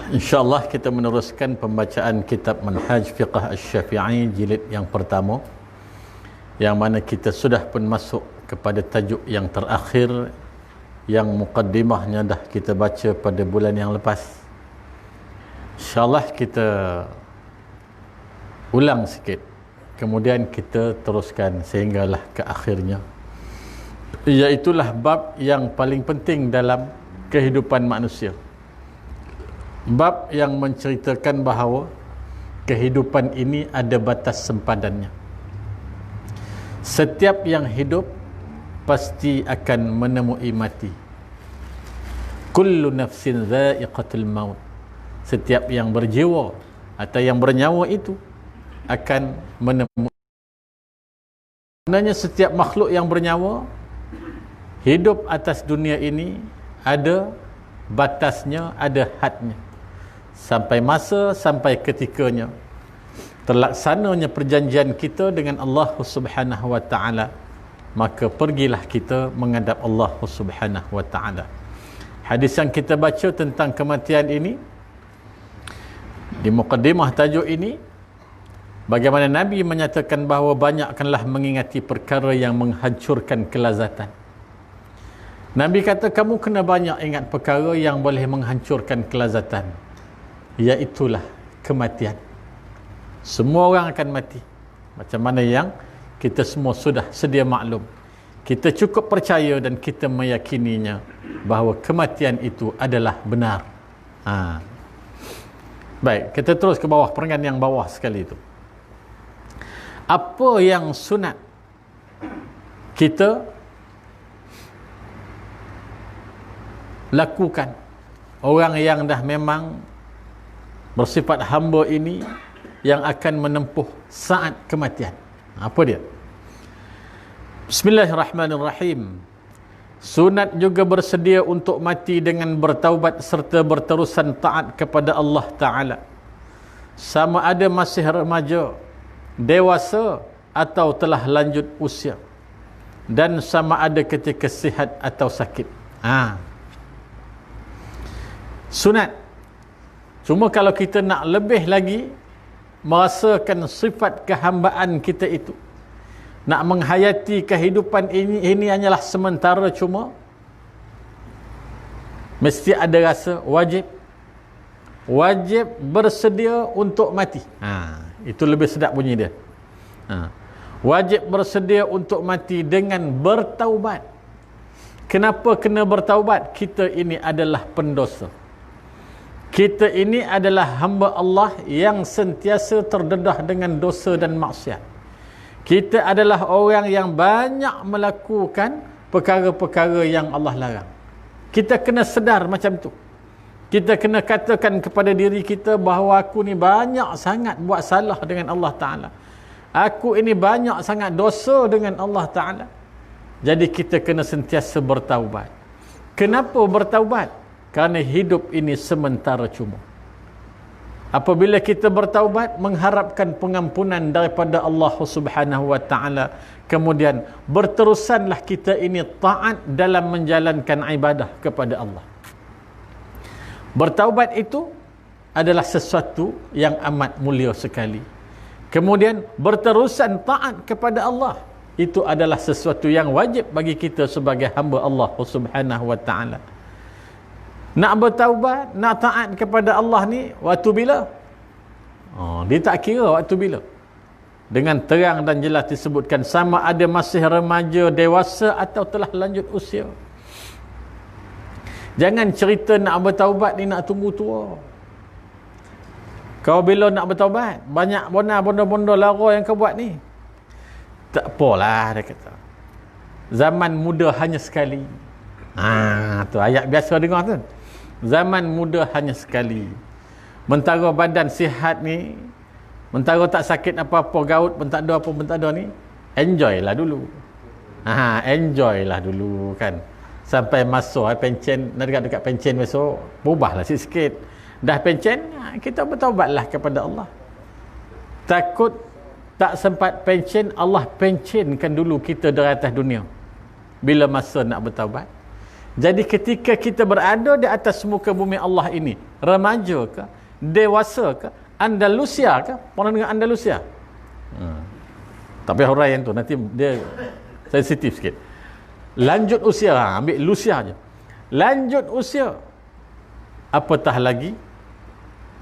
InsyaAllah kita meneruskan pembacaan kitab Manhaj Fiqh Asy-Syafi'i jilid yang pertama, yang mana kita sudah pun masuk kepada tajuk yang terakhir, yang muqaddimahnya dah kita baca pada bulan yang lepas. InsyaAllah kita ulang sikit, kemudian kita teruskan sehinggalah ke akhirnya, iaitulah bab yang paling penting dalam kehidupan manusia. Bab yang menceritakan bahawa kehidupan ini ada batas sempadannya. Setiap yang hidup pasti akan menemui mati. Kullu nafsin dha'iqatul maut. Setiap yang berjiwa atau yang bernyawa itu akan menemui. Sebenarnya setiap makhluk yang bernyawa hidup atas dunia ini ada batasnya, ada hadnya. Sampai masa, sampai ketikanya terlaksananya perjanjian kita dengan Allah Subhanahu wa ta'ala, maka pergilah kita menghadap Allah Subhanahu wa ta'ala. Hadis yang kita baca tentang kematian ini, di muqaddimah tajuk ini, bagaimana Nabi menyatakan bahawa banyakkanlah mengingati perkara yang menghancurkan kelazatan. Nabi kata kamu kena banyak ingat perkara yang boleh menghancurkan kelazatan, iaitulah kematian. Semua orang akan mati, macam mana yang kita semua sudah sedia maklum. Kita cukup percaya dan kita meyakininya bahawa kematian itu adalah benar. Baik, kita terus ke bawah, perangan yang bawah sekali itu. Apa yang sunat kita lakukan, orang yang dah memang bersifat hamba ini, yang akan menempuh saat kematian? Apa dia? Bismillahirrahmanirrahim. Sunat juga bersedia untuk mati dengan bertaubat serta berterusan taat kepada Allah Ta'ala, sama ada masih remaja, dewasa atau telah lanjut usia, dan sama ada ketika sihat atau sakit. Sunat. Cuma kalau kita nak lebih lagi merasakan sifat kehambaan kita itu, nak menghayati kehidupan ini hanyalah sementara, cuma mesti ada rasa wajib bersedia untuk mati. Itu lebih sedap bunyi dia. Wajib bersedia untuk mati dengan bertaubat. Kenapa kena bertaubat? Kita ini adalah pendosa. Kita ini adalah hamba Allah yang sentiasa terdedah dengan dosa dan maksiat. Kita adalah orang yang banyak melakukan perkara-perkara yang Allah larang. Kita kena sedar macam tu. Kita kena katakan kepada diri kita bahawa aku ni banyak sangat buat salah dengan Allah Ta'ala. Aku ini banyak sangat dosa dengan Allah Ta'ala. Jadi kita kena sentiasa bertaubat. Kenapa bertaubat? Kerana hidup ini sementara cuma. Apabila kita bertaubat, mengharapkan pengampunan daripada Allah Subhanahu wa ta'ala, kemudian berterusanlah kita ini taat dalam menjalankan ibadah kepada Allah. Bertaubat itu adalah sesuatu yang amat mulia sekali. Kemudian berterusan taat kepada Allah, itu adalah sesuatu yang wajib bagi kita sebagai hamba Allah Subhanahu wa ta'ala. Nak bertaubat, nak taat kepada Allah ni waktu bila? Dia tak kira waktu bila. Dengan terang dan jelas disebutkan, sama ada masih remaja, dewasa atau telah lanjut usia. Jangan cerita nak bertaubat ni nak tunggu tua. Kau bila nak bertaubat? Banyak benda-benda lara yang kau buat ni. Tak apalah, dia kata. Zaman muda hanya sekali. Tu ayat biasa dengar tu. Zaman muda hanya sekali. Mentara badan sihat ni, mentara tak sakit apa-apa, gaut pun tak ada ni, enjoy lah dulu. Enjoy lah dulu kan. Sampai masuk pencen, nak dekat pencen besok, berubahlah sikit. Dah pencen, kita bertaubatlah kepada Allah. Takut tak sempat pencen, Allah pencenkan dulu kita dari atas dunia. Bila masa nak bertaubat. Jadi ketika kita berada di atas muka bumi Allah ini, remaja ke, dewasa ke, Andalusia ke? Pernah dengar Andalusia? Tak payah huraian tu, nanti dia sensitif sikit. Lanjut usia, ambil Lucia je. Lanjut usia, apatah lagi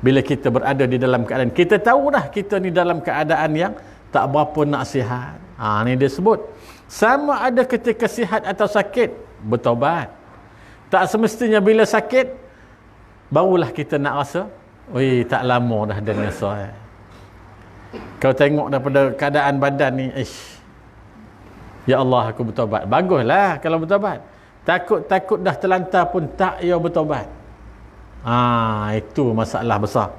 bila kita berada di dalam keadaan, kita tahu dah kita ni dalam keadaan yang tak berapa nak sihat. Ni dia sebut, sama ada ketika sihat atau sakit, bertaubat. Tak semestinya bila sakit barulah kita nak rasa, oi, tak lama dah dengan saya. Kau tengok daripada keadaan badan ni, ya Allah, aku bertaubat. Baguslah kalau bertaubat. Takut-takut dah terlantar pun tak ya bertaubat. Itu masalah besar.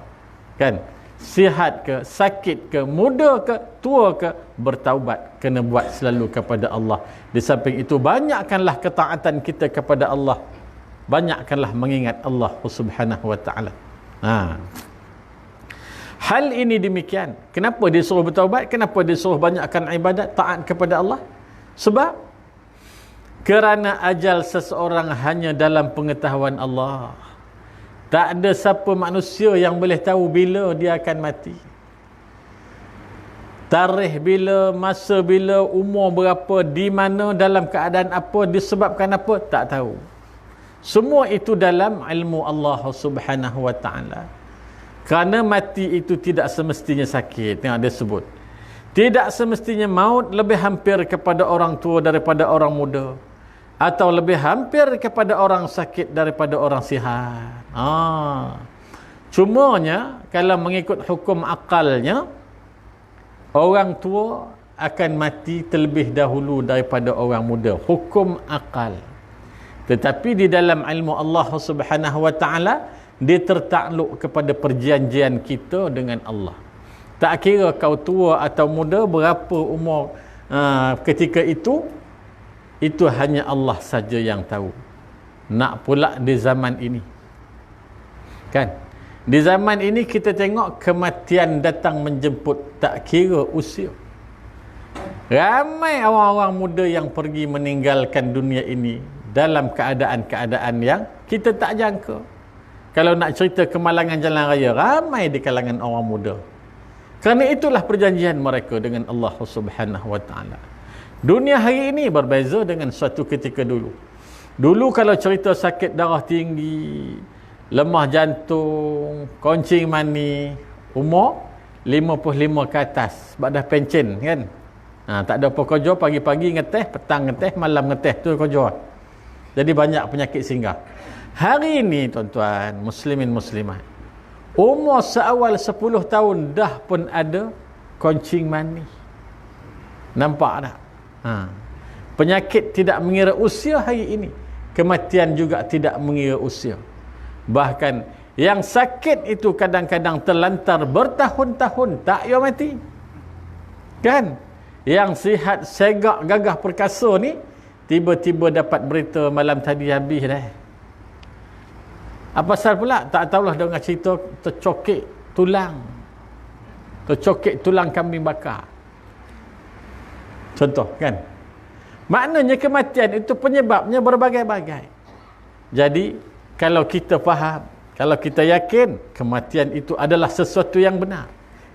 Kan? Sihat ke, sakit ke, muda ke, tua ke, bertaubat kena buat selalu kepada Allah. Di samping itu, banyakkanlah ketaatan kita kepada Allah. Banyakkanlah mengingat Allah Subhanahu wa ta'ala. Hal ini demikian. Kenapa dia suruh bertaubat? Kenapa dia suruh banyakkan ibadat, taat kepada Allah? Sebab kerana ajal seseorang hanya dalam pengetahuan Allah. Tak ada siapa manusia yang boleh tahu bila dia akan mati. Tarikh bila, masa bila, umur berapa, di mana, dalam keadaan apa, disebabkan apa, tak tahu. Semua itu dalam ilmu Allah Subhanahu wa ta'ala. Kerana mati itu tidak semestinya sakit. Tengok dia sebut. Tidak semestinya maut lebih hampir kepada orang tua daripada orang muda. Atau lebih hampir kepada orang sakit daripada orang sihat. Cumanya, kalau mengikut hukum akalnya, orang tua akan mati terlebih dahulu daripada orang muda. Hukum akal. Tetapi di dalam ilmu Allah Subhanahu wa ta'ala, dia tertakluk kepada perjanjian kita dengan Allah. Tak kira kau tua atau muda, berapa umur ketika itu hanya Allah saja yang tahu. Nak pula di zaman ini, kan? Di zaman ini kita tengok kematian datang menjemput, tak kira usia. Ramai orang-orang muda yang pergi meninggalkan dunia ini dalam keadaan-keadaan yang kita tak jangka. Kalau nak cerita kemalangan jalan raya, ramai di kalangan orang muda. Kerana itulah perjanjian mereka dengan Allah Subhanahu wa ta'ala. Dunia hari ini berbeza dengan suatu ketika dulu. Dulu kalau cerita sakit darah tinggi, lemah jantung, kencing mani, umur 55 ke atas, sebab dah pencen kan. Tak ada apa kerja, pagi-pagi ngeteh, petang ngeteh, malam ngeteh, tu kerja. Jadi banyak penyakit singgah. Hari ini tuan-tuan, muslimin muslimat, umur seawal 10 tahun dah pun ada kencing mani. Nampak tak? Penyakit tidak mengira usia hari ini. Kematian juga tidak mengira usia. Bahkan yang sakit itu kadang-kadang terlantar bertahun-tahun tak ia mati. Kan? Yang sihat, segak, gagah perkasa ni tiba-tiba dapat berita malam tadi habis dah. Apa pasal pula? Tak tahulah dengar cerita tercokek tulang. Tercokek tulang kambing bakar. Contoh kan? Maknanya kematian itu penyebabnya berbagai-bagai. Jadi kalau kita faham, kalau kita yakin kematian itu adalah sesuatu yang benar,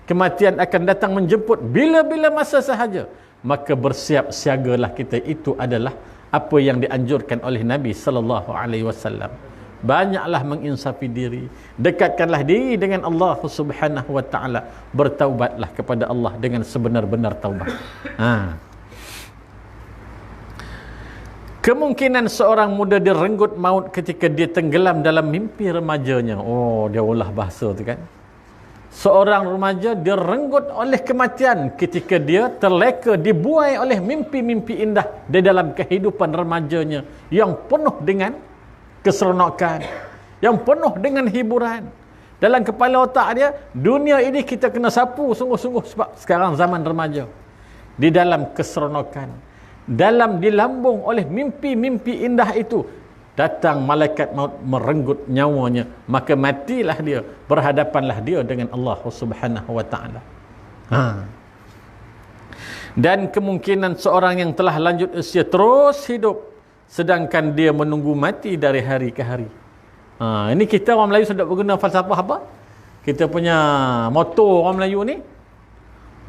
kematian akan datang menjemput bila-bila masa sahaja, maka bersiap siagalah kita. Itu adalah apa yang dianjurkan oleh Nabi sallallahu alaihi wasallam. Banyaklah menginsafi diri, dekatkanlah diri dengan Allah Subhanahu wa ta'ala, bertaubatlah kepada Allah dengan sebenar-benar taubat. Kemungkinan seorang muda direnggut maut ketika dia tenggelam dalam mimpi remajanya. Dia ulah bahasa tu kan. Seorang remaja direnggut oleh kematian ketika dia terleka, dibuai oleh mimpi-mimpi indah di dalam kehidupan remajanya yang penuh dengan keseronokan, yang penuh dengan hiburan. Dalam kepala otak dia, dunia ini kita kena sapu sungguh-sungguh sebab sekarang zaman remaja. Di dalam keseronokan, dalam dilambung oleh mimpi-mimpi indah itu, datang malaikat maut merenggut nyawanya, maka matilah dia, berhadapanlah dia dengan Allah Subhanahu wa ta'ala. Dan kemungkinan seorang yang telah lanjut usia terus hidup sedangkan dia menunggu mati dari hari ke hari. Ini kita orang Melayu sudah berguna falsafah apa? Kita punya motor orang Melayu ni,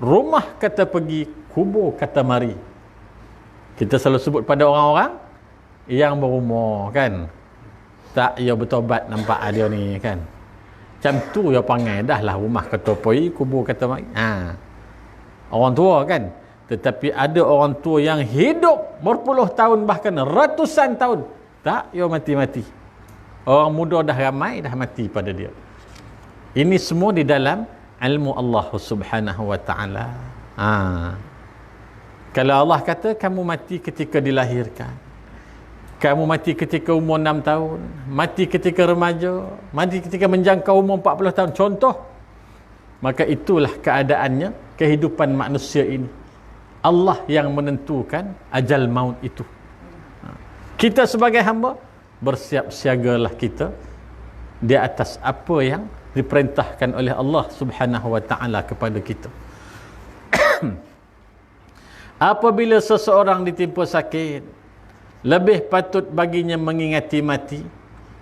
rumah kata pergi, kubur kata mari. Kita selalu sebut pada orang-orang yang berumur kan, tak ia bertobat nampak dia ni kan. Macam tu dia panggil dah lah rumah kata pergi, kubur kata mari. Orang tua kan. Tetapi ada orang tua yang hidup berpuluh tahun bahkan ratusan tahun, tak ia mati-mati. Orang muda dah ramai dah mati pada dia. Ini semua di dalam ilmu Allah Subhanahu wa taala. Kalau Allah kata kamu mati ketika dilahirkan, kamu mati ketika umur 6 tahun, mati ketika remaja, mati ketika menjangkau umur 40 tahun, contoh, maka itulah keadaannya kehidupan manusia ini. Allah yang menentukan ajal maut itu. Kita sebagai hamba, bersiap siagalah kita di atas apa yang diperintahkan oleh Allah Subhanahu wa taala kepada kita. Apabila seseorang ditimpa sakit, lebih patut baginya mengingati mati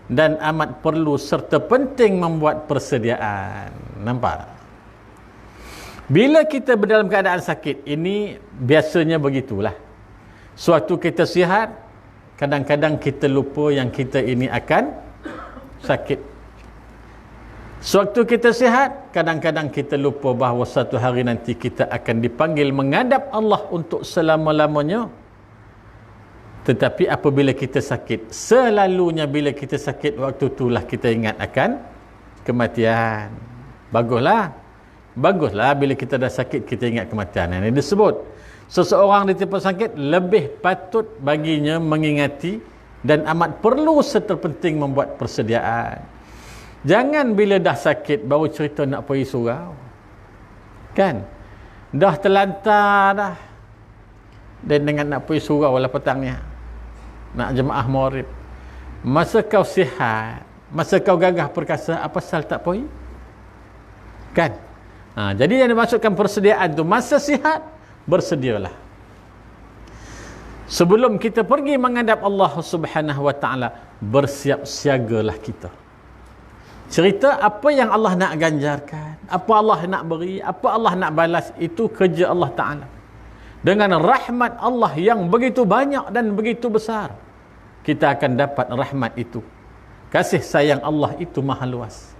dan amat perlu serta penting membuat persediaan. Nampak? Bila kita berdalam keadaan sakit, ini biasanya begitulah. Suatu kita sihat, kadang-kadang kita lupa yang kita ini akan sakit. Suatu kita sihat, kadang-kadang kita lupa bahawa satu hari nanti kita akan dipanggil menghadap Allah untuk selama-lamanya. Tetapi apabila kita sakit, selalunya bila kita sakit, waktu itulah kita ingat akan kematian. Baguslah bila kita dah sakit kita ingat kematian. Ini disebut seseorang ditimpa sakit lebih patut baginya mengingati dan amat perlu serta penting membuat persediaan. Jangan bila dah sakit baru cerita nak pergi surau. Kan? Dah terlantar dah. Dan dengan nak pergi surau lah petangnya. Nak jemaah maghrib. Masa kau sihat, masa kau gagah perkasa, apa sal tak pergi? Kan? Jadi yang dimaksudkan persediaan tu, masa sihat, bersedialah. Sebelum kita pergi menghadap Allah Subhanahu wa taala, bersiap siagalah kita. Cerita apa yang Allah nak ganjarkan, apa Allah nak beri, apa Allah nak balas, itu kerja Allah Ta'ala. Dengan rahmat Allah yang begitu banyak dan begitu besar, kita akan dapat rahmat itu. Kasih sayang Allah itu maha luas.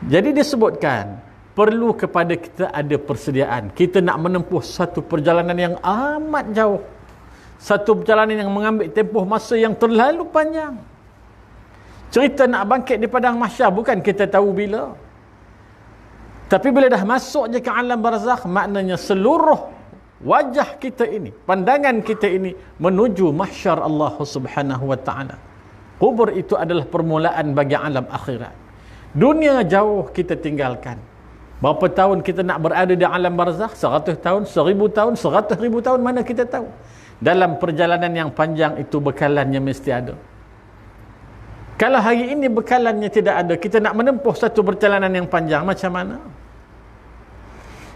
Jadi disebutkan, perlu kepada kita ada persediaan. Kita nak menempuh satu perjalanan yang amat jauh. Satu perjalanan yang mengambil tempoh masa yang terlalu panjang. Cerita nak bangkit di padang mahsyar bukan kita tahu bila. Tapi bila dah masuk je ke alam barzakh, maknanya seluruh wajah kita ini, pandangan kita ini menuju mahsyar Allah Subhanahu wa taala. Kubur itu adalah permulaan bagi alam akhirat. Dunia jauh kita tinggalkan. Berapa tahun kita nak berada di alam barzakh? 100 tahun, 1000 tahun, 100,000 tahun, mana kita tahu. Dalam perjalanan yang panjang itu bekalannya mesti ada. Kalau hari ini bekalannya tidak ada, kita nak menempuh satu perjalanan yang panjang, macam mana?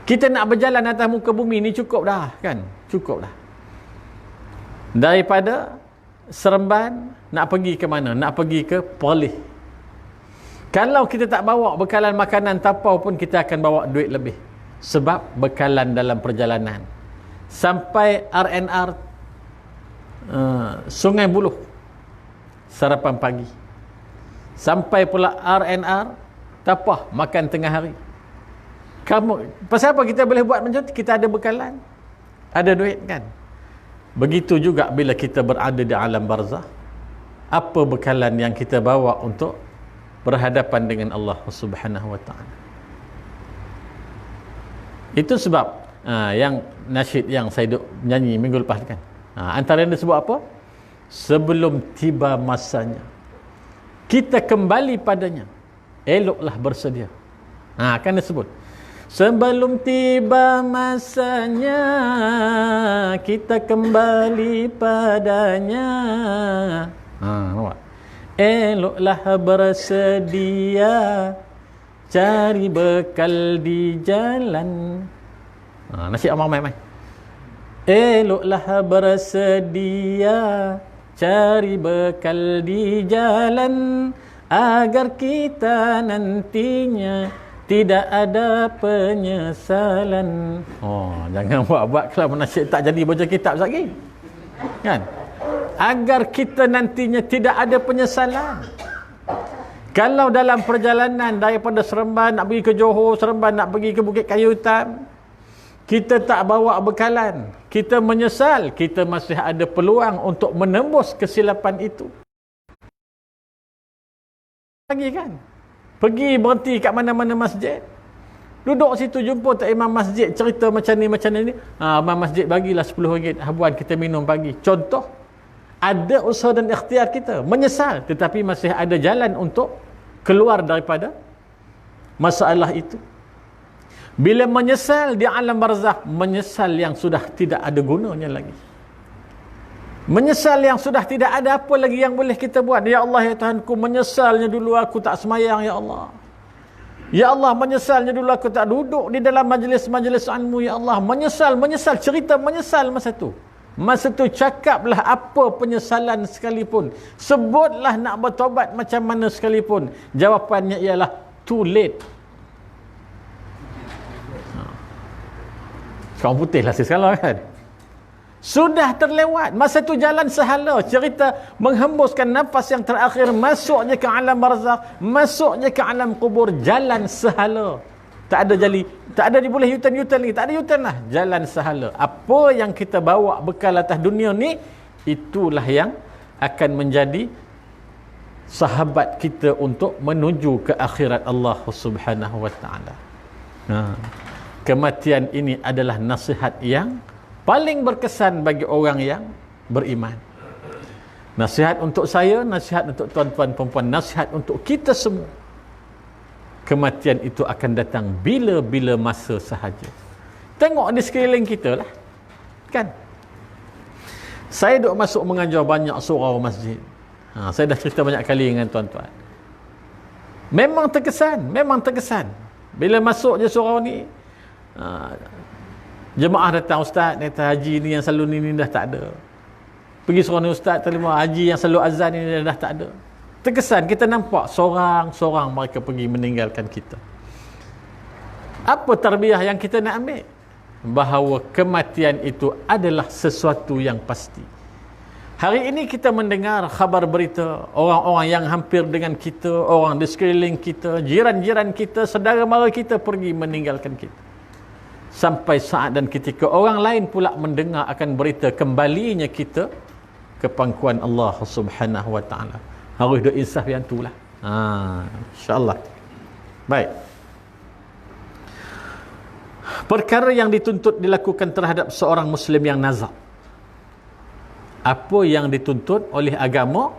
Kita nak berjalan atas muka bumi ni cukup dah kan? Cukup dah. Daripada Seremban nak pergi ke mana? Nak pergi ke Perlis. Kalau kita tak bawa bekalan makanan tapau pun kita akan bawa duit lebih. Sebab bekalan dalam perjalanan. Sampai RNR Sungai Buloh, sarapan pagi. Sampai pula RNR Tapah, makan tengah hari. Pasal apa kita boleh buat macam tu? Kita ada bekalan, ada duit kan. Begitu juga bila kita berada di alam barzakh, apa bekalan yang kita bawa untuk berhadapan dengan Allah Subhanahu wa taala. Itu sebab yang nasyid yang saya duk nyanyi minggu lepas kan. Antara yang disebut apa? Sebelum tiba masanya, kita kembali padanya, eloklah bersedia. Kan disebut. Sebelum tiba masanya, kita kembali padanya. Nampak? Eloklah bersedia, cari bekal di jalan. Nasyid Amar mai. Eloklah bersedia, cari bekal di jalan agar kita nantinya tidak ada penyesalan. Oh, jangan buat kalau nasyid tak jadi baca kitab lagi. Kan? Agar kita nantinya tidak ada penyesalan. Kalau dalam perjalanan daripada Seremban nak pergi ke Johor, Seremban nak pergi ke Bukit Kayu Hitam, kita tak bawa bekalan, kita menyesal, kita masih ada peluang untuk menembus kesilapan itu. Lagi kan? Pergi berhenti kat mana-mana masjid. Duduk situ jumpa tak imam masjid cerita macam ni. Imam masjid bagilah RM10. Habuan kita minum pagi. Contoh, ada usaha dan ikhtiar kita. Menyesal. Tetapi masih ada jalan untuk keluar daripada masalah itu. Bila menyesal di alam barzakh, menyesal yang sudah tidak ada gunanya lagi. Menyesal yang sudah tidak ada apa lagi yang boleh kita buat. Ya Allah, ya Tuhanku, menyesalnya dulu aku tak semayang, ya Allah. Ya Allah, menyesalnya dulu aku tak duduk di dalam majlis-majlis ilmu, ya Allah. Menyesal, cerita menyesal masa tu. Masa tu cakaplah apa penyesalan sekalipun. Sebutlah nak bertobat macam mana sekalipun. Jawapannya ialah too late. Kaum putih lah sekarang kan. Sudah terlewat. Masa tu jalan sehala. Cerita menghembuskan nafas yang terakhir. Masuknya ke alam barzakh. Masuknya ke alam kubur. Jalan sehala. Tak ada jali. Tak ada boleh U-turn lagi. Tak ada U-turn lah. Jalan sehala. Apa yang kita bawa bekal atas dunia ni, itulah yang akan menjadi sahabat kita untuk menuju ke akhirat Allah Subhanahu wa ta'ala. Kematian ini adalah nasihat yang paling berkesan bagi orang yang beriman. Nasihat untuk saya, nasihat untuk tuan-tuan perempuan, nasihat untuk kita semua. Kematian itu akan datang bila-bila masa sahaja. Tengok di sekeliling kita lah. Kan? Saya duk masuk mengajar banyak surau masjid. Saya dah cerita banyak kali dengan tuan-tuan. Memang terkesan. Bila masuk je surau ni, jemaah datang, ustaz, kata haji ni yang selalu ni dah tak ada. Pergi surau ni, ustaz, terima haji yang selalu azan ni dah tak ada. Terkesan, kita nampak seorang-seorang mereka pergi meninggalkan kita. Apa tarbiyah yang kita nak ambil? Bahawa kematian itu adalah sesuatu yang pasti. Hari ini kita mendengar khabar berita orang-orang yang hampir dengan kita, orang di sekeliling kita, jiran-jiran kita, saudara mara kita pergi meninggalkan kita. Sampai saat dan ketika orang lain pula mendengar akan berita kembalinya kita ke pangkuan Allah Subhanahu wa ta'ala. Harus ada insaf yang itulah. InsyaAllah. Baik. Perkara yang dituntut dilakukan terhadap seorang Muslim yang nazak. Apa yang dituntut oleh agama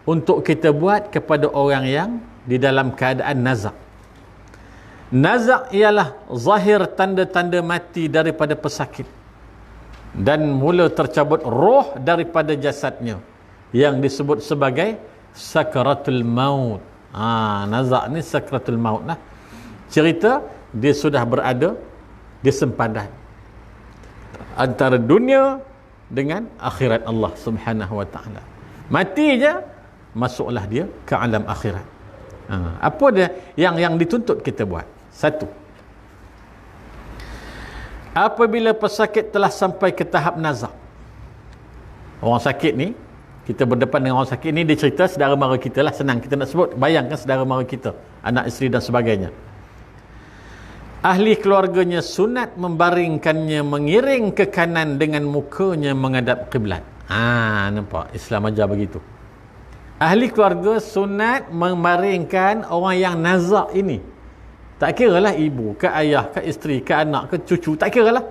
untuk kita buat kepada orang yang di dalam keadaan nazak. Nazak ialah zahir tanda-tanda mati daripada pesakit dan mula tercabut roh daripada jasadnya yang disebut sebagai sakaratul maut. Nazak ni sakaratul maut lah. Cerita dia sudah berada di sempadan antara dunia dengan akhirat Allah Subhanahu wa ta'ala. Mati je, masuklah dia ke alam akhirat. Apa dia yang dituntut kita buat? Satu, apabila pesakit telah sampai ke tahap nazak. Orang sakit ni, kita berdepan dengan orang sakit ni, dia cerita saudara mara kita lah, senang kita nak sebut. Bayangkan saudara mara kita, anak isteri dan sebagainya. Ahli keluarganya sunat membaringkannya mengiring ke kanan dengan mukanya menghadap kiblat. Nampak? Islam ajar begitu. Ahli keluarga sunat membaringkan orang yang nazak ini. Tak kira lah ibu, ke ayah, ke isteri, ke anak, ke cucu, tak kira lah.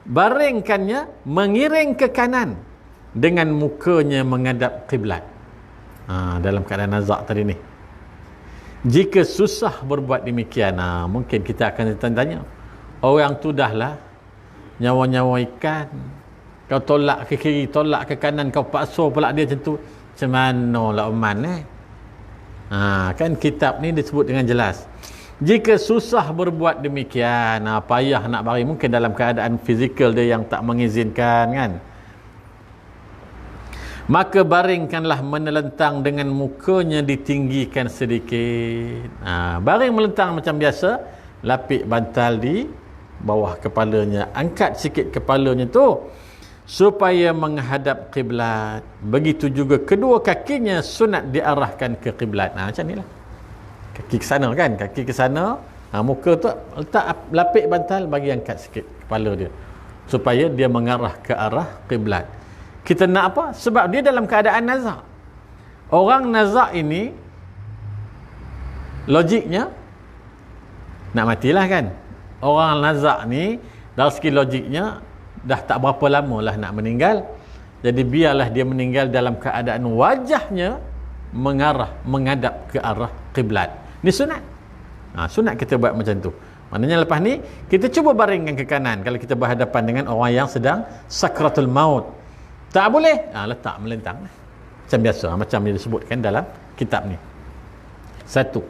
Baringkannya mengiring ke kanan dengan mukanya menghadap kiblat. Dalam keadaan nazak tadi ni. Jika susah berbuat demikian, mungkin kita akan tanya, orang tu dah lah nyawa-nyawa ikan, kau tolak ke kiri, tolak ke kanan, kau paksa pula dia macam tu, macam mana lah Oman kan kitab ni disebut dengan jelas. Jika susah berbuat demikian, payah nak bari, mungkin dalam keadaan fizikal dia yang tak mengizinkan kan, Maka baringkanlah menelentang dengan mukanya ditinggikan sedikit. Baring melentang macam biasa, lapik bantal di bawah kepalanya, angkat sikit kepalanya tu supaya menghadap kiblat. Begitu juga kedua kakinya sunat diarahkan ke kiblat. Macam ni lah, kaki ke sana kan, kaki ke sana, muka tu letak lapik bantal, bagi angkat sikit kepala dia supaya dia mengarah ke arah kiblat. Kita nak apa? Sebab dia dalam keadaan nazak. Orang nazak ini logiknya nak matilah kan. Orang nazak ni dari segi logiknya dah tak berapa lama lah nak meninggal. Jadi biarlah dia meninggal dalam keadaan wajahnya menghadap ke arah kiblat. Ni sunat. Sunat kita buat macam tu. Maknanya lepas ni kita cuba baringkan ke kanan kalau kita berhadapan dengan orang yang sedang sakratul maut. Tak boleh, letak melentang macam biasa, macam yang disebutkan dalam kitab ni. Satu.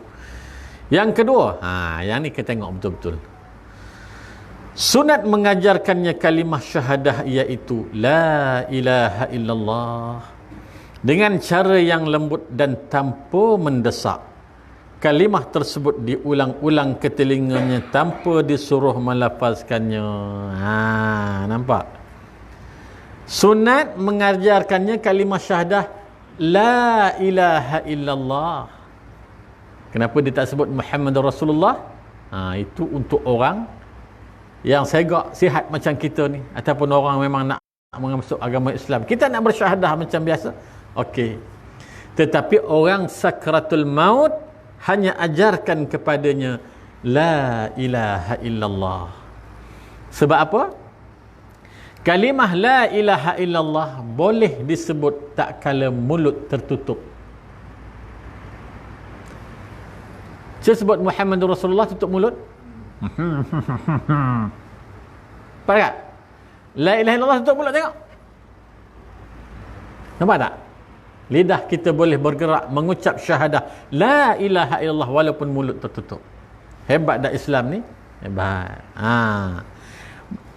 Yang kedua, yang ni kita tengok betul-betul. Sunat mengajarkannya kalimah syahadah, iaitu la ilaha illallah, dengan cara yang lembut dan tanpa mendesak. Kalimah tersebut diulang-ulang ke telinganya tanpa disuruh melafazkannya. Nampak? Sunat mengajarkannya kalimah syahadah la ilaha illallah. Kenapa dia tak sebut Muhammadur Rasulullah? Itu untuk orang yang segak sihat macam kita ni, ataupun orang memang nak masuk agama Islam. Kita nak bersyahadah macam biasa, okey. Tetapi orang sakratul maut hanya ajarkan kepadanya la ilaha illallah. Sebab apa? Kalimah la ilaha illallah boleh disebut tak kala mulut tertutup. Saya sebut Muhammadur Rasulullah tutup mulut. Nampak tak? La ilaha illallah tutup mulut, tengok. Nampak tak? Lidah kita boleh bergerak mengucap syahadah la ilaha illallah walaupun mulut tertutup. Hebat dah Islam ni. Hebat.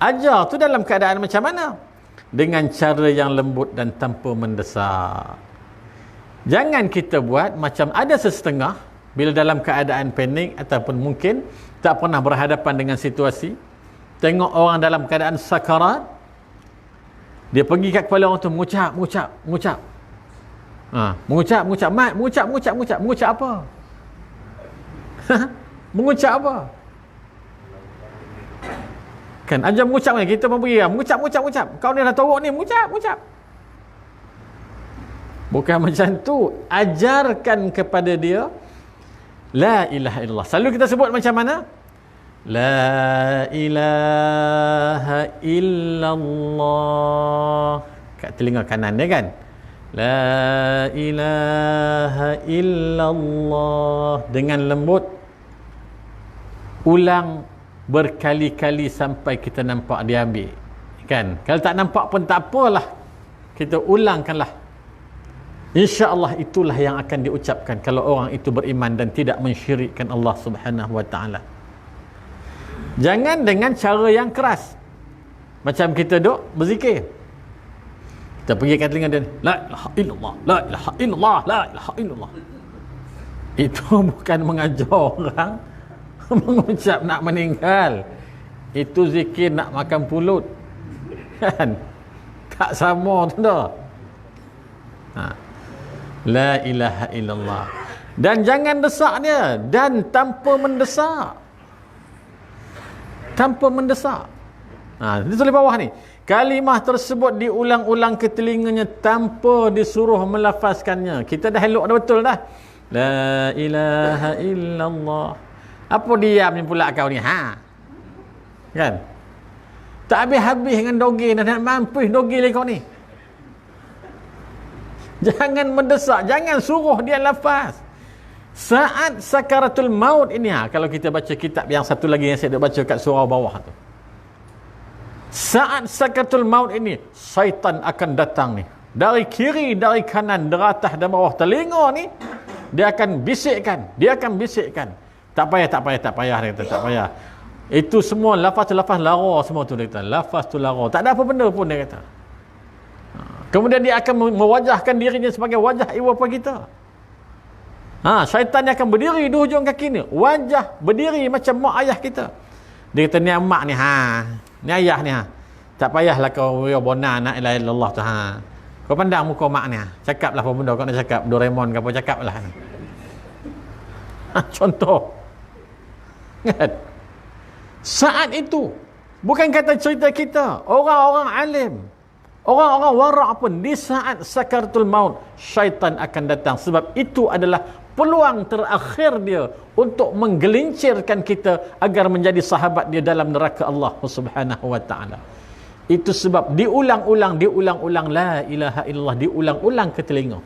Ajar tu dalam keadaan macam mana? Dengan cara yang lembut dan tanpa mendesak. Jangan kita buat macam ada sesetengah bila dalam keadaan panik ataupun mungkin tak pernah berhadapan dengan situasi, tengok orang dalam keadaan sakarat, dia pergi kat kepala orang tu mengucap apa? Mengucap apa? Kan ajar mengucap ni, kita pun pergi mengucap. Kau ni dah teruk ni, mengucap. Bukan macam tu. Ajarkan kepada dia la ilaha illallah. Selalu kita sebut macam mana? La ilaha illallah. Kat telinga kanan dia kan? La ilaha illallah. Dengan lembut. Ulang berkali-kali sampai kita nampak dia ambil. Kan? Kalau tak nampak pun tak apalah. Kita ulangkanlah. InsyaAllah itulah yang akan diucapkan kalau orang itu beriman dan tidak mensyirikkan Allah Subhanahu Wa Ta'ala. Jangan dengan cara yang keras. Macam kita duk berzikir. Kita pergi kat telinga dia, la ilaha illallah, la ilaha illallah, la ilaha illallah. Itu bukan mengajar orang mengucap nak meninggal. Itu zikir nak makan pulut. Kan? Tak sama tu dah. La ilaha illallah. Dan jangan desak dia. Dan tanpa mendesak. Tanpa mendesak. Dia tulis bawah ni. Kalimah tersebut diulang-ulang ke telinganya tanpa disuruh melafazkannya. Kita dah elok dah betul dah. La ilaha illallah. Apa diam ni pula kau ni? Kan? Tak habis-habis dengan dogil. Nak mampus dogil kau ni. Jangan mendesak. Jangan suruh dia lafaz. Saat sakaratul maut ini, kalau kita baca kitab yang satu lagi yang saya dah baca kat surau bawah tu. Saat sakaratul maut ini, syaitan akan datang ni. Dari kiri, dari kanan, dari atas dan bawah telinga ni. Dia akan bisikkan. Tak payah. Dia kata, tak payah. Itu semua lafaz lara semua tu dia kata. Lafaz tu lara. Tak ada apa benda pun dia kata. Kemudian dia akan mewajahkan dirinya sebagai wajah ibu bapa kita. Syaitan akan berdiri di hujung kaki ni, wajah berdiri macam mak ayah kita. Dia kata, ni mak ni, ni ayah ni, tak payahlah kau bona nak ilaha illallah tu, kau pandang muka mak ni, cakaplah apa benda kau nak cakap, Doraemon ke apa, cakaplah. Contoh kan? Saat itu bukan kata cerita kita, orang-orang alim, orang-orang wara' pun di saat sakaratul maut syaitan akan datang. Sebab itu adalah peluang terakhir dia untuk menggelincirkan kita agar menjadi sahabat dia dalam neraka Allah Subhanahu wa taala. Itu sebab diulang-ulang la ilaha illallah diulang-ulang ke telinga.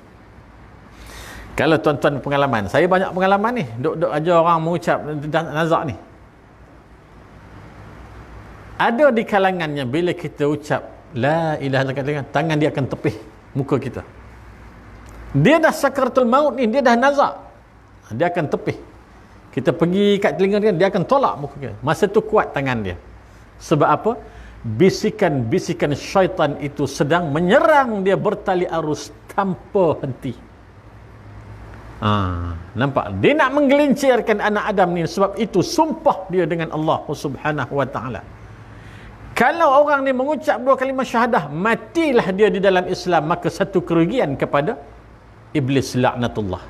Kalau tuan-tuan pengalaman, saya banyak pengalaman ni, duk ajar orang mengucap nazak ni. Ada di kalangannya bila kita ucap la ilaha illallah, tangan dia akan tepih muka kita. Dia dah sakaratul maut ni, dia dah nazak, dia akan tepih. Kita pergi kat telinga dia akan tolak muka kita. Masa tu kuat tangan dia. Sebab apa? Bisikan-bisikan syaitan itu sedang menyerang dia bertali arus tanpa henti. Nampak? Dia nak menggelincirkan anak Adam ni. Sebab itu sumpah dia dengan Allah Subhanahu wa taala. Kalau orang ni mengucap 2 kalimah syahadah, matilah dia di dalam Islam, maka satu kerugian kepada iblis laknatullah.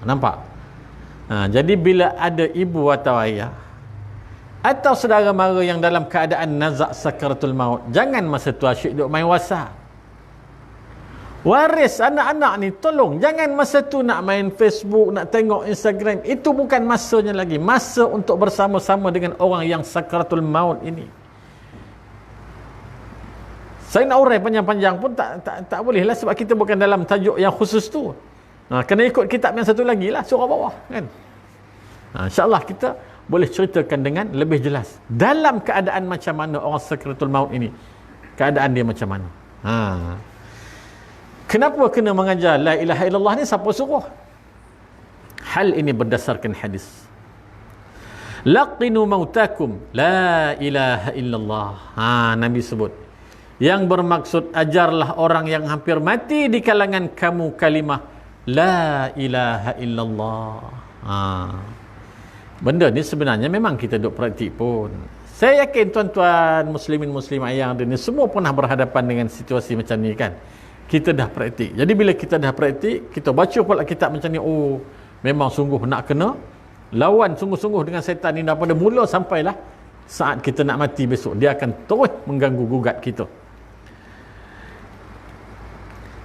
Nampak? Jadi bila ada ibu atau ayah atau saudara mara yang dalam keadaan nazak sakaratul maut, jangan masa tu asyik duk main WhatsApp. Waris anak-anak ni, tolong jangan masa tu nak main Facebook, nak tengok Instagram. Itu bukan masanya lagi. Masa untuk bersama-sama dengan orang yang sakaratul maut ini. Saya nak urai panjang-panjang pun tak boleh lah, sebab kita bukan dalam tajuk yang khusus tu. Kena ikut kitab yang satu lagi lah, surah bawah kan. InsyaAllah kita boleh ceritakan dengan lebih jelas dalam keadaan macam mana orang sakaratul maut ini, keadaan dia macam mana. Kenapa kena mengajar la ilaha illallah ni? Siapa suruh? Hal ini berdasarkan hadis. Laqinu mautakum la ilaha illallah. Nabi sebut, yang bermaksud ajarlah orang yang hampir mati di kalangan kamu kalimah la ilaha illallah. Benda ni sebenarnya memang kita duk praktik pun. Saya yakin tuan-tuan muslimin muslimah yang ada ni semua pernah berhadapan dengan situasi macam ni kan. Kita dah praktik. Jadi bila kita dah praktik, kita baca pula kitab macam ni, memang sungguh nak kena lawan sungguh-sungguh dengan syaitan ni daripada mula sampailah saat kita nak mati besok. Dia akan terus mengganggu gugat kita.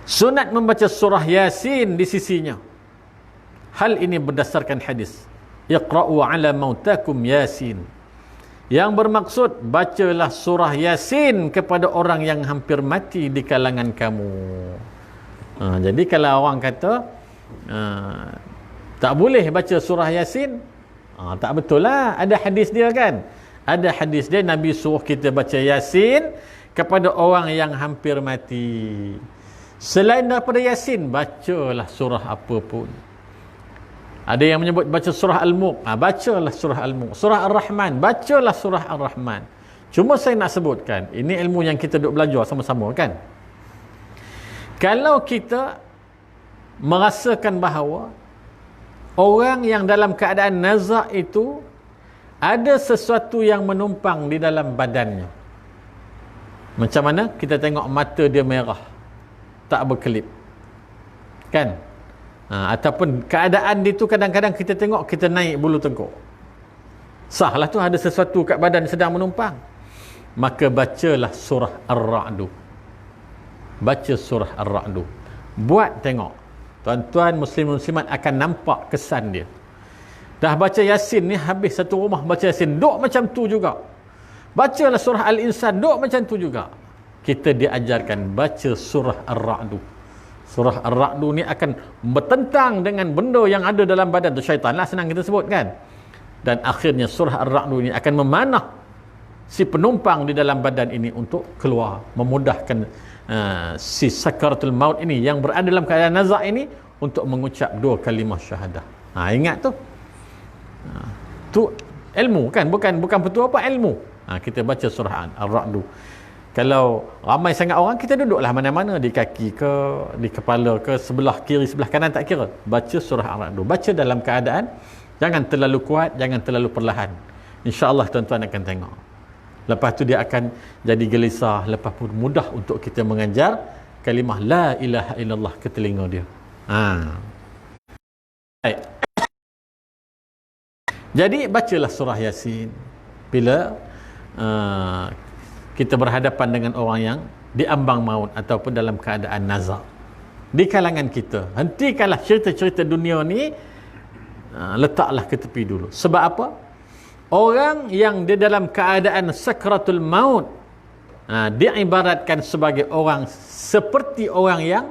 Sunat membaca surah Yasin di sisinya. Hal ini berdasarkan hadis. Iqra'u ala mautakum Yasin. Yang bermaksud, bacalah surah Yasin kepada orang yang hampir mati di kalangan kamu. Jadi kalau orang kata tak boleh baca surah Yasin, tak betul lah. Ada hadis dia kan. Ada hadis dia, Nabi suruh kita baca Yasin kepada orang yang hampir mati. Selain daripada Yasin, bacalah surah apa pun. Ada yang menyebut baca surah Al-Mulk, bacalah surah Al-Mulk. Surah Ar-Rahman, bacalah surah Ar-Rahman. Cuma saya nak sebutkan, ini ilmu yang kita duk belajar sama-sama kan. Kalau kita merasakan bahawa orang yang dalam keadaan nazak itu ada sesuatu yang menumpang di dalam badannya. Macam mana? Kita tengok mata dia merah, tak berkelip kan? Ataupun keadaan itu kadang-kadang kita tengok, kita naik bulu tengkuk. Sahlah tu ada sesuatu kat badan sedang menumpang. Maka bacalah surah Ar-Ra'du. Baca surah Ar-Ra'du. Buat tengok. Tuan-tuan muslim-muslimat akan nampak kesan dia. Dah baca Yasin ni, habis satu rumah baca Yasin, duk macam tu juga. Bacalah surah Al-Insan, duk macam tu juga. Kita diajarkan baca surah Ar-Ra'du. Surah Ar-Ra'du ni akan bertentang dengan benda yang ada dalam badan tu. Syaitan lah, senang kita sebut kan. Dan akhirnya surah Ar-Ra'du ni akan memanah si penumpang di dalam badan ini untuk keluar, memudahkan si sakaratul maut ini yang berada dalam keadaan nazak ini untuk mengucap 2 kalimah syahadah. Ingat tu. Tu ilmu kan, bukan petua apa, ilmu. Kita baca surah Ar-Ra'du. Kalau ramai sangat orang, kita duduklah mana-mana, di kaki ke, di kepala ke, sebelah kiri, sebelah kanan, tak kira. Baca surah Ar-Ra'd dulu. Baca dalam keadaan jangan terlalu kuat, jangan terlalu perlahan. InsyaAllah tuan-tuan akan tengok. Lepas tu dia akan jadi gelisah. Lepas pun mudah untuk kita mengajar kalimah La ilaha illallah ke telinga dia. Baik. Jadi bacalah surah Yasin bila kita berhadapan dengan orang yang diambang maut ataupun dalam keadaan nazak. Di kalangan kita, hentikanlah cerita-cerita dunia ni, letaklah ke tepi dulu. Sebab apa? Orang yang di dalam keadaan sakratul maut, dia ibaratkan sebagai orang seperti orang yang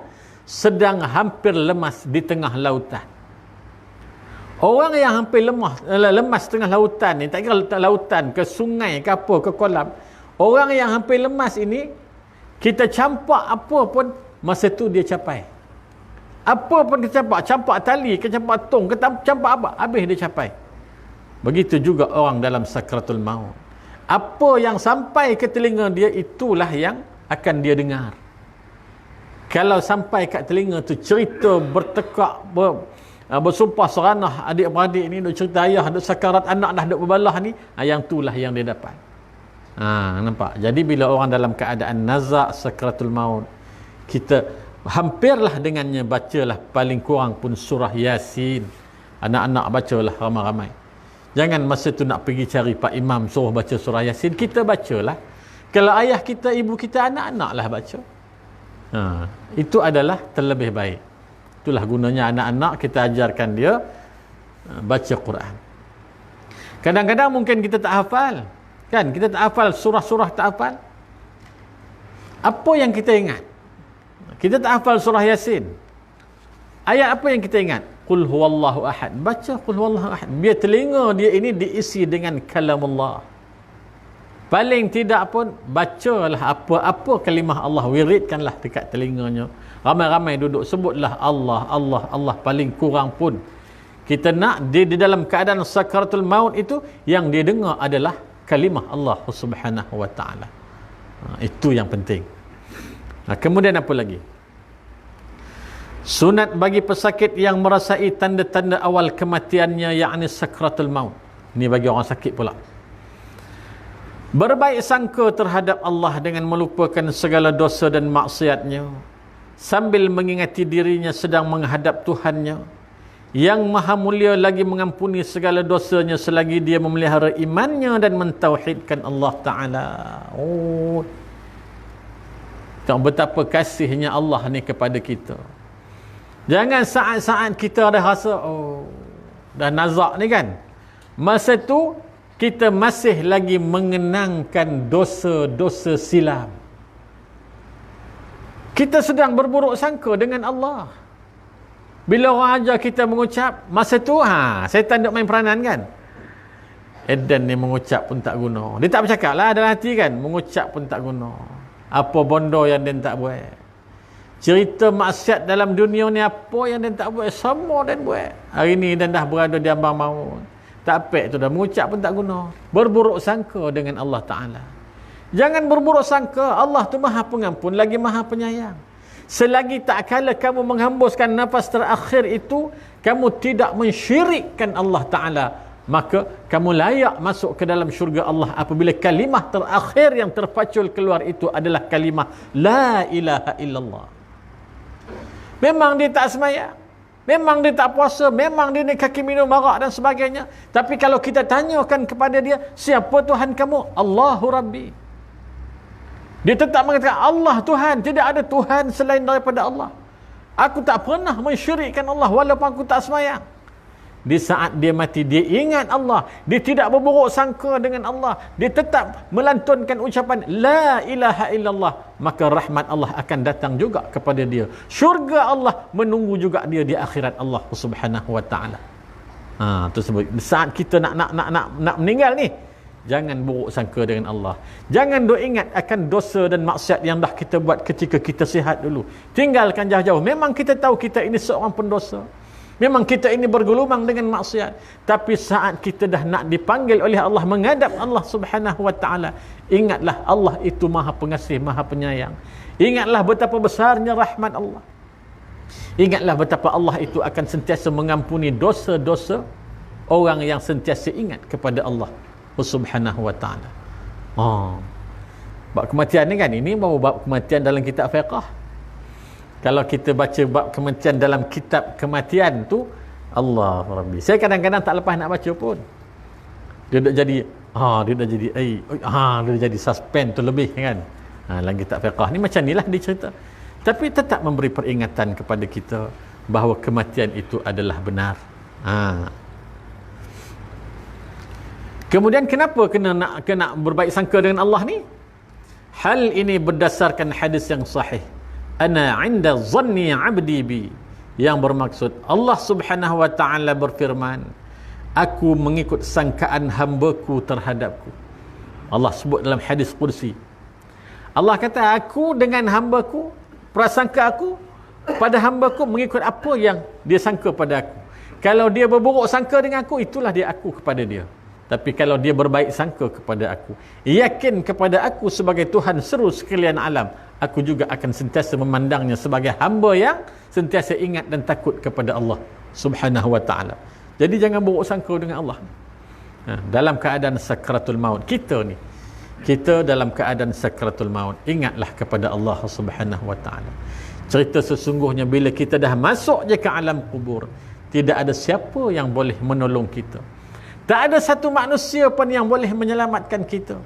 sedang hampir lemas di tengah lautan. Orang yang hampir lemas tengah lautan ni, tak kira lautan ke sungai ke apa ke kolam, orang yang hampir lemas ini, kita campak apa pun, masa tu dia capai. Apa pun kita campak tali ke, campak tong ke, campak apa, habis dia capai. Begitu juga orang dalam sakratul maut. Apa yang sampai ke telinga dia, itulah yang akan dia dengar. Kalau sampai kat telinga tu cerita bertekak, bersumpah seranah adik-beradik ni, duk cerita ayah duk sakarat, anak dah duk berbalah ni, yang itulah yang dia dapat. Nampak? Jadi bila orang dalam keadaan nazak sakratul maut, kita hampirlah dengannya, bacalah paling kurang pun surah Yasin. Anak-anak bacalah ramai-ramai. Jangan masa tu nak pergi cari Pak Imam suruh baca surah Yasin, kita bacalah. Kalau ayah kita, ibu kita, anak-anaklah baca. Itu adalah terlebih baik. Itulah gunanya anak-anak, kita ajarkan dia baca Quran. Kadang-kadang mungkin kita tak hafal, kan? Kita tak hafal surah-surah, tak hafal. Apa yang kita ingat? Kita tak hafal surah Yasin. Ayat apa yang kita ingat? Qul huwallahu ahad. Baca qul huwallahu ahad. Biar telinga dia ini diisi dengan kalamullah. Paling tidak pun bacalah apa-apa kalimah Allah, wiridkanlah dekat telinganya. Ramai-ramai duduk sebutlah Allah, Allah, Allah. Paling kurang pun kita nak di dalam keadaan sakaratul maut itu, yang dia dengar adalah kalimah Allah Subhanahu wa taala. Itu yang penting. Kemudian apa lagi? Sunat bagi pesakit yang merasai tanda-tanda awal kematiannya, yakni sakratul maut. Ini bagi orang sakit pula. Berbaik sangka terhadap Allah dengan melupakan segala dosa dan maksiatnya, sambil mengingati dirinya sedang menghadap Tuhannya yang maha mulia lagi mengampuni segala dosanya selagi dia memelihara imannya dan mentauhidkan Allah Ta'ala. Tengok betapa kasihnya Allah ni kepada kita. Jangan saat-saat kita ada rasa dah nazak ni kan, masa tu kita masih lagi mengenangkan dosa-dosa silam. Kita sedang berburuk sangka dengan Allah. Bila orang ajar kita mengucap, masa tu syaitan duk main peranan kan. Edan ni mengucap pun tak guna. Dia tak bercakap lah dalam hati kan, mengucap pun tak guna. Apa bondo yang dia tak buat. Cerita maksiat dalam dunia ni, apa yang dia tak buat, semua dia buat. Hari ni dia dah berada di ambang maut. Tak apik tu dah, mengucap pun tak guna. Berburuk sangka dengan Allah Ta'ala. Jangan berburuk sangka. Allah tu maha pengampun lagi maha penyayang. Selagi tak kala kamu menghembuskan nafas terakhir itu, kamu tidak mensyirikkan Allah Ta'ala, maka kamu layak masuk ke dalam syurga Allah apabila kalimah terakhir yang terpacul keluar itu adalah kalimah La ilaha illallah. Memang dia tak semayang, memang dia tak puasa, memang dia ni kaki minum arak dan sebagainya, tapi kalau kita tanyakan kepada dia, siapa Tuhan kamu? Allahu Rabbi. Dia tetap mengatakan Allah Tuhan, tidak ada Tuhan selain daripada Allah. Aku tak pernah mensyirikkan Allah walaupun aku tak semayang. Di saat dia mati, dia ingat Allah, dia tidak berburuk sangka dengan Allah, dia tetap melantunkan ucapan La ilaha illallah, maka rahmat Allah akan datang juga kepada dia. Syurga Allah menunggu juga dia di akhirat Allah Subhanahu wa taala. Tu sebut saat kita nak meninggal ni, jangan buruk sangka dengan Allah. Jangan duk ingat akan dosa dan maksiat yang dah kita buat ketika kita sihat dulu. Tinggalkan jauh-jauh. Memang kita tahu kita ini seorang pendosa. Memang kita ini bergelumang dengan maksiat, tapi saat kita dah nak dipanggil oleh Allah, menghadap Allah Subhanahu wa taala, ingatlah Allah itu Maha Pengasih, Maha Penyayang. Ingatlah betapa besarnya rahmat Allah. Ingatlah betapa Allah itu akan sentiasa mengampuni dosa-dosa orang yang sentiasa ingat kepada Allah Subhanahu wa taala. Bab kematian ni kan, ini baru bab kematian dalam kitab fiqh. Kalau kita baca bab kematian dalam kitab kematian tu, Allah Rabbi, saya kadang-kadang tak lepas nak baca pun. Dia dah jadi dia dah jadi suspend tu lebih kan. Dalam kitab fiqh ni macam nilah dia cerita. Tapi tetap memberi peringatan kepada kita bahawa kematian itu adalah benar. Kemudian kenapa kena berbaik sangka dengan Allah ni? Hal ini berdasarkan hadis yang sahih. Ana 'inda dhanni 'abdi bi, yang bermaksud Allah Subhanahu wa taala berfirman, aku mengikut sangkaan hamba-Ku terhadapku. Allah sebut dalam hadis qudsi. Allah kata, aku dengan hamba-Ku, prasangka aku pada hamba-Ku mengikut apa yang dia sangka pada aku. Kalau dia berburuk sangka dengan aku, itulah dia aku kepada dia. Tapi kalau dia berbaik sangka kepada aku, yakin kepada aku sebagai Tuhan seru sekalian alam, aku juga akan sentiasa memandangnya sebagai hamba yang sentiasa ingat dan takut kepada Allah Subhanahu wa taala. Jadi jangan buruk sangka dengan Allah. Dalam keadaan sakratul maut kita dalam keadaan sakratul maut, ingatlah kepada Allah Subhanahu wa taala. Cerita sesungguhnya bila kita dah masuk je ke alam kubur, tidak ada siapa yang boleh menolong kita. Tak ada satu manusia pun yang boleh menyelamatkan kita.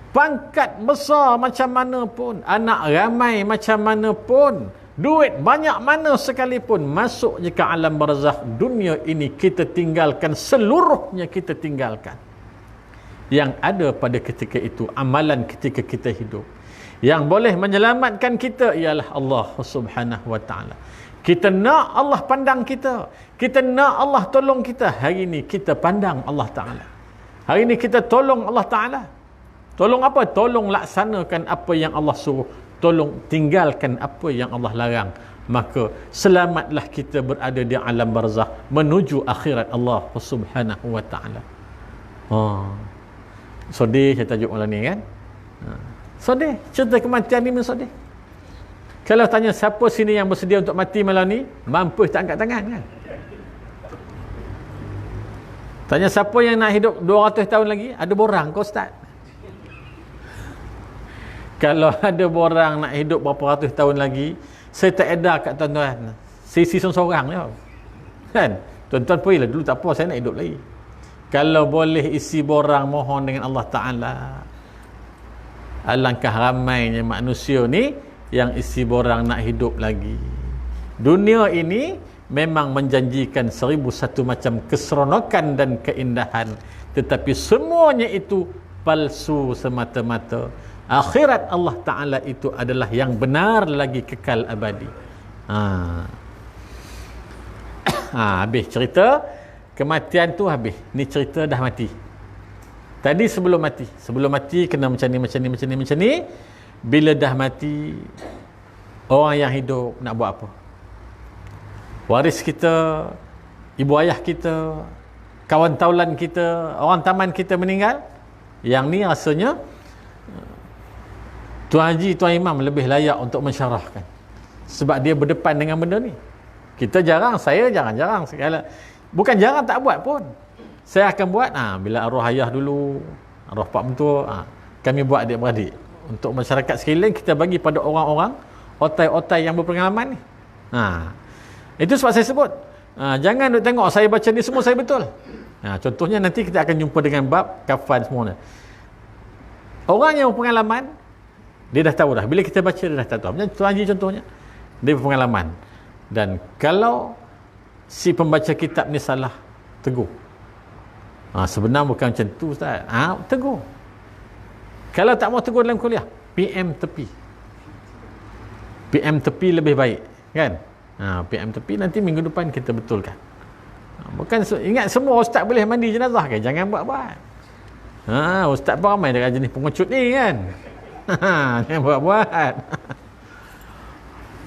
Pangkat besar macam mana pun, anak ramai macam mana pun, duit banyak mana sekalipun, masuk je ke alam barzakh, dunia ini kita tinggalkan, seluruhnya kita tinggalkan. Yang ada pada ketika itu amalan ketika kita hidup. Yang boleh menyelamatkan kita ialah Allah Subhanahu wa taala. Kita nak Allah pandang kita, kita nak Allah tolong kita. Hari ini kita pandang Allah Ta'ala. Hari ini kita tolong Allah Ta'ala. Tolong apa? Tolong laksanakan apa yang Allah suruh, tolong tinggalkan apa yang Allah larang. Maka selamatlah kita berada di alam barzakh menuju akhirat Allah Subhanahu wa taala. Sedih saya tajuk malam ni kan. Sedih, cerita kematian ni sedih. Kalau tanya siapa sini yang bersedia untuk mati malam ni, mampu tak angkat tangan kan? Tanya siapa yang nak hidup 200 tahun lagi, ada borang ke ustaz? Kalau ada borang nak hidup berapa ratus tahun lagi, saya tak edar kat tuan-tuan, sisi seorang je kan. Tuan-tuan pergilah dulu, tak apa, saya nak hidup lagi. Kalau boleh isi borang mohon dengan Allah Ta'ala, alangkah ramainya manusia ni yang isi borang nak hidup lagi. Dunia ini memang menjanjikan 1001 macam keseronokan dan keindahan, tetapi semuanya itu palsu semata-mata. Akhirat Allah Ta'ala itu adalah yang benar lagi, kekal abadi. Habis cerita kematian tu habis. Ni cerita dah mati. Tadi sebelum mati kena macam ni. Bila dah mati, orang yang hidup nak buat apa? Waris kita, ibu ayah kita, kawan taulan kita, orang taman kita meninggal. Yang ni rasanya Tuan Haji, Tuan Imam lebih layak untuk mensyarahkan, sebab dia berdepan dengan benda ni. Kita jarang, saya jarang-jarang segala. Bukan jarang tak buat pun. Saya akan buat bila arwah ayah dulu, arwah pak mentua, kami buat adik-beradik. Untuk masyarakat sekeliling, kita bagi pada orang-orang otai-otai yang berpengalaman ni. Itu sebab saya sebut, jangan duk tengok saya baca ni semua saya betul. Contohnya nanti kita akan jumpa dengan bab kafan semua. Orang yang berpengalaman, dia dah tahu dah. Bila kita baca, dia dah tahu. Macam Tuan Haji contohnya, dia berpengalaman. Dan kalau si pembaca kitab ni salah, tegur. Sebenarnya bukan macam tu ustaz. Tegur. Kalau tak mau tegur dalam kuliah, PM tepi. PM tepi lebih baik kan. PM tepi, nanti minggu depan kita betulkan. Bukan ingat semua ustaz boleh mandi jenazah kan? Jangan buat-buat. Ustaz pun ramai dengan jenis pengecut ni kan. Jangan buat-buat.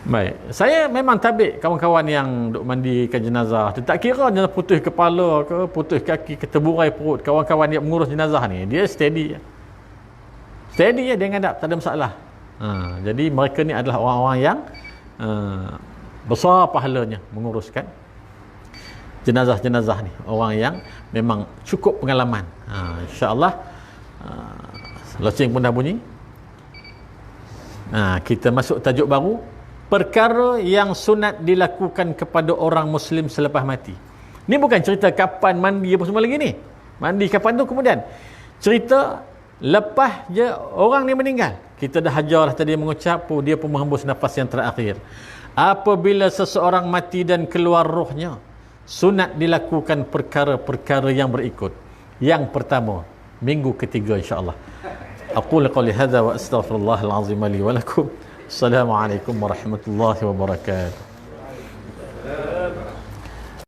Baik, saya memang tabik kawan-kawan yang duk mandikan jenazah. Dia tak kira jenazah putus kepala ke, putus kaki ke, terburai perut. Kawan-kawan yang mengurus jenazah ni, dia steady je. Steady je, dia ngadap, tak ada masalah. Jadi mereka ni adalah orang-orang yang besar pahalanya menguruskan jenazah-jenazah ni. Orang yang memang cukup pengalaman. InsyaAllah loceng pun dah bunyi. Kita masuk tajuk baru. Perkara yang sunat dilakukan kepada orang Muslim selepas mati. Ni bukan cerita kapan mandi apa semua lagi ni. Mandi kapan tu kemudian. Cerita lepas je orang ni meninggal. Kita dah hajar tadi mengucap, dia pun menghembus nafas yang terakhir. Apabila seseorang mati dan keluar rohnya, sunat dilakukan perkara-perkara yang berikut. Yang pertama, minggu ketiga insya-Allah. Aqul qawli hadza wa astaghfirullahal azim li wa lakum. Assalamualaikum warahmatullahi wabarakatuh.